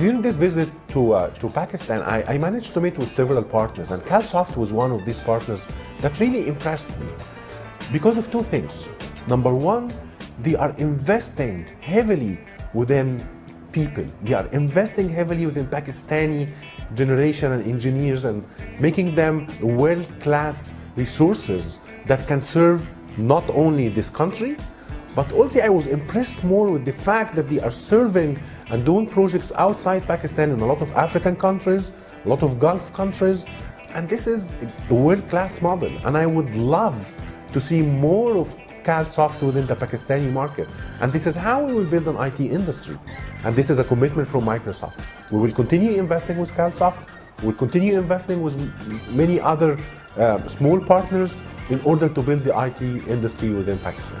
During this visit to Pakistan, I managed to meet with several partners, and CalSoft was one of these partners that really impressed me because of two things. Number one, they are investing heavily within people. They are investing heavily within Pakistani generation and engineers and making them world-class resources that can serve not only this country, but also I was impressed more with the fact that they are serving and doing projects outside Pakistan in a lot of African countries, a lot of Gulf countries, and this is a world-class model, and I would love to see more of CalSoft within the Pakistani market, and this is how we will build an IT industry, and this is a commitment from Microsoft. We will continue investing with CalSoft, we will continue investing with many other small partners in order to build the IT industry within Pakistan.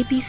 APC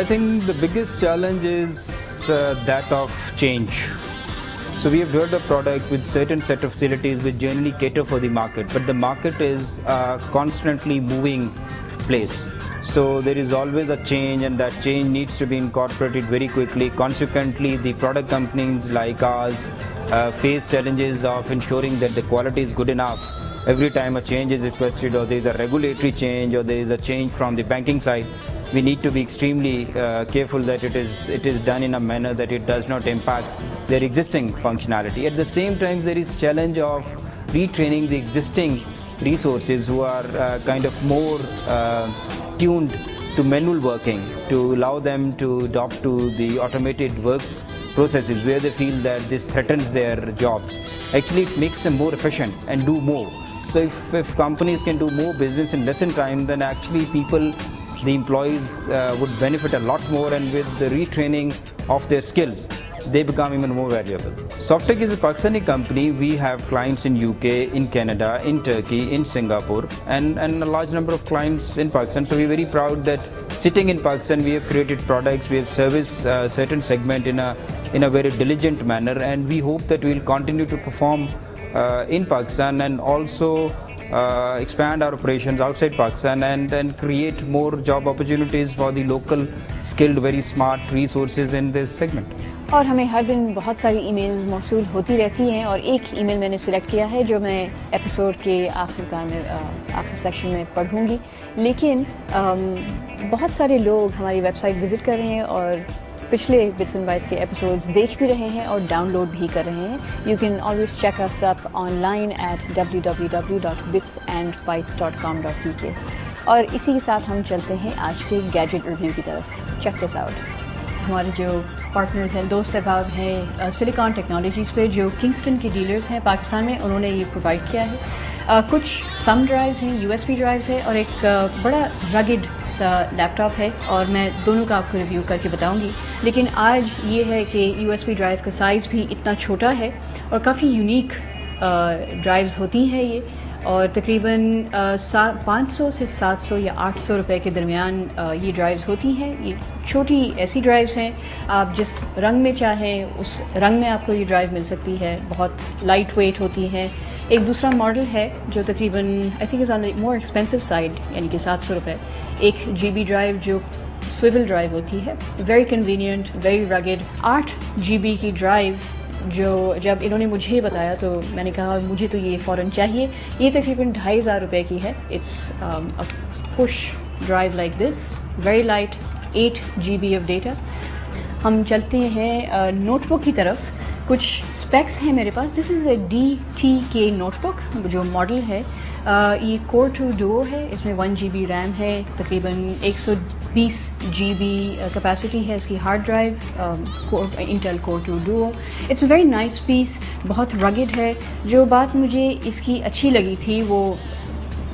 I think the biggest challenge is that of change. So we have developed a product with certain set of facilities which generally cater for the market, but the market is constantly moving place. So there is always a change, and that change needs to be incorporated very quickly. Consequently, the product companies like ours face challenges of ensuring that the quality is good enough. Every time a change is requested, or there is a regulatory change, or there is a change from the banking side, we need to be extremely careful that it is done in a manner that it does not impact their existing functionality. At the same time, there is challenge of retraining the existing resources who are kind of more tuned to manual working, to allow them to adopt to the automated work processes where they feel that this threatens their jobs. Actually, it makes them more efficient and do more. So if companies can do more business in less time, then actually people the employees would benefit a lot more, and with the retraining of their skills, they become even more valuable. Softech is a Pakistani company. We have clients in UK, in Canada, in Turkey, in Singapore, and a large number of clients in Pakistan. So we're very proud that sitting in Pakistan, we have created products, we have serviced certain segment in a very diligent manner, and we hope that we'll continue to perform in Pakistan, and also expand our operations outside Pakistan, and create more job opportunities for the local skilled, very smart resources in this segment. اور ہمیں ہر دن بہت ساری e mails موصول ہوتی رہتی ہیں، اور ایک ای میل میں نے سلیکٹ کیا ہے جو میں ایپیسوڈ کے آخر سیکشن میں پڑھوں گی. لیکن بہت سارے لوگ ہماری ویب سائٹ وزٹ کر رہے ہیں اور پچھلے بٹس اینڈ بائٹس کے ایپیسوڈز دیکھ بھی رہے ہیں اور ڈاؤن لوڈ بھی کر رہے ہیں. You can always check us up online at www.bitsandbytes.com.pk. اور اسی کے ساتھ ہم چلتے ہیں آج کے گیجٹ ریویو کی طرف. Check this out. ہمارے جو پارٹنرز ہیں، دوست احباب ہیں سلیکان ٹیکنالوجیز پہ، جو کنگسٹن کے ڈیلرز ہیں پاکستان میں، انہوں نے یہ پرووائڈ کیا ہے. کچھ تھم ڈرائیوز ہیں، USB ڈرائیوز ہے، اور ایک بڑا رگڈ سا لیپ ٹاپ ہے، اور میں دونوں کا آپ کو ریویو کر کے بتاؤں گی. لیکن آج یہ ہے کہ USB ڈرائیو کا سائز بھی اتنا چھوٹا ہے، اور کافی یونیک ڈرائیوز ہوتی ہیں یہ، اور تقریباً 500 سے 700 یا 800 روپے کے درمیان یہ ڈرائیوز ہوتی ہیں. یہ چھوٹی ایسی ڈرائیوز ہیں، آپ جس رنگ میں چاہیں اس رنگ میں آپ کو یہ ڈرائیو مل سکتی ہے. بہت لائٹ ویٹ ہوتی ہیں. ایک دوسرا ماڈل ہے جو تقریباً I think is on more expensive side, یعنی کہ 700 روپے. 1 GB ڈرائیو جو سویول ڈرائیو ہوتی ہے، ویری کنوینئنٹ، ویری رگڈ. 8 GB کی ڈرائیو جو جب انہوں نے مجھے بتایا تو میں نے کہا مجھے تو یہ فوراً چاہیے. یہ تقریباً 2500 روپے کی ہے. It's push drive like this, very light, 8 GB of data. ہم چلتے ہیں نوٹ بک کی طرف. کچھ اسپیکس ہیں میرے پاس. دس از اے DTK نوٹ بک جو ماڈل ہے. یہ Core 2 Duo ہے. اس میں 1 GB ریم ہے، تقریباً 120 GB کیپیسٹی ہے اس کی hard drive. Intel Core 2 Duo. It's a very nice piece. بہت رگڈ ہے. جو بات مجھے اس کی اچھی لگی تھی وہ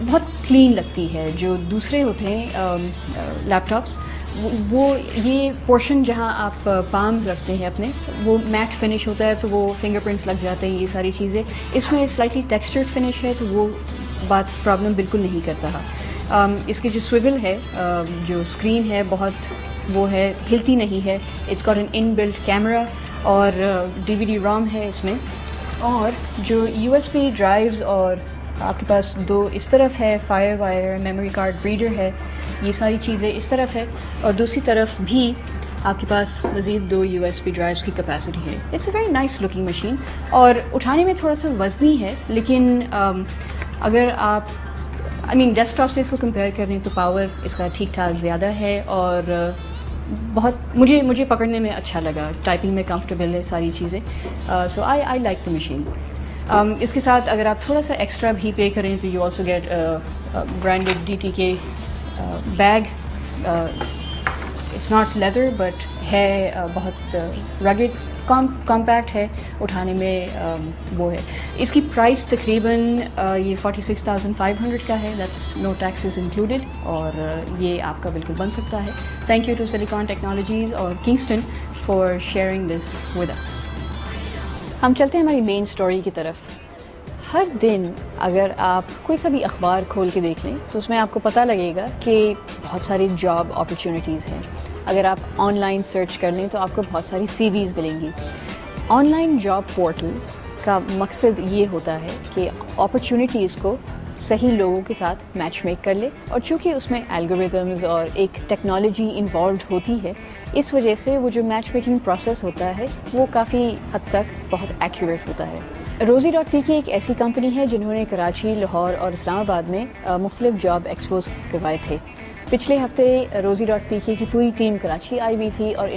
بہت کلین لگتی ہے. جو دوسرے ہوتے ہیں لیپ ٹاپس، وہ یہ پورشن جہاں آپ پامز رکھتے ہیں اپنے، وہ میٹ فنش ہوتا ہے تو وہ فنگر پرنٹس لگ جاتے ہیں، یہ ساری چیزیں. اس میں سلائٹلی ٹیکسچرڈ فنش ہے تو وہ بات پرابلم بالکل نہیں کرتا. اس کی جو سویول ہے، جو اسکرین ہے، بہت وہ ہے، ہلتی نہیں ہے. It's got an inbuilt camera, اور DVD ROM ہے اس میں. اور جو USB ڈرائیوز اور آپ کے پاس 2 اس طرف ہے، fire wire, memory card reader ہے، یہ ساری چیزیں اس طرف ہے، اور دوسری طرف بھی آپ کے پاس مزید 2 USB ڈرائیوز کی کیپیسٹی ہے. It's a very nice looking machine, اور اٹھانے میں تھوڑا سا وزنی ہے. لیکن اگر آپ ڈیسک ٹاپ سے اس کو کمپیئر کر رہے ہیں تو پاور اس کا ٹھیک ٹھاک زیادہ ہے، اور بہت مجھے پکڑنے میں اچھا لگا. ٹائپنگ میں کمفرٹیبل ہے ساری چیزیں. سو آئی لائک دا مشین. اس کے ساتھ اگر آپ تھوڑا سا ایکسٹرا بھی پے کریں تو you also get branded DTK bag. It's not leather but ہے بہت رگڈ، کمپیکٹ ہے، اٹھانے میں وہ ہے. اس کی پرائس تقریباً یہ 46,500 کا ہے. دیٹس نو ٹیکسز انکلوڈیڈ، اور یہ آپ کا بالکل بن سکتا ہے. Thank you to Silicon Technologies اور Kingston for sharing this with us. ہم چلتے ہیں ہماری مین اسٹوری کی طرف. ہر دن اگر آپ کوئی سا بھی اخبار کھول کے دیکھ لیں تو اس میں آپ کو پتہ لگے گا کہ بہت ساری جاب اپرچونیٹیز ہیں. اگر آپ آن لائن سرچ کر لیں تو آپ کو بہت ساری CVs ملیں گی. آن لائن جاب پورٹلز کا مقصد یہ ہوتا ہے کہ اپرچونیٹیز کو صحیح لوگوں کے ساتھ میچ میک کر لے، اور چونکہ اس میں الگوریتمز اور ایک ٹیکنالوجی انوالوڈ ہوتی ہے، اس وجہ سے وہ جو میچ میکنگ پروسیس ہوتا ہے وہ کافی حد تک بہت ایکوریٹ ہوتا ہے. Rosie.pk ایک ایسی کمپنی ہے جنہوں نے کراچی، لاہور اور اسلام آباد میں مختلف جاب ایکسپوز کروائے تھے. پچھلے ہفتے Rosie.pk کی پوری ٹیم کراچی آئی ہوئی تھی، اور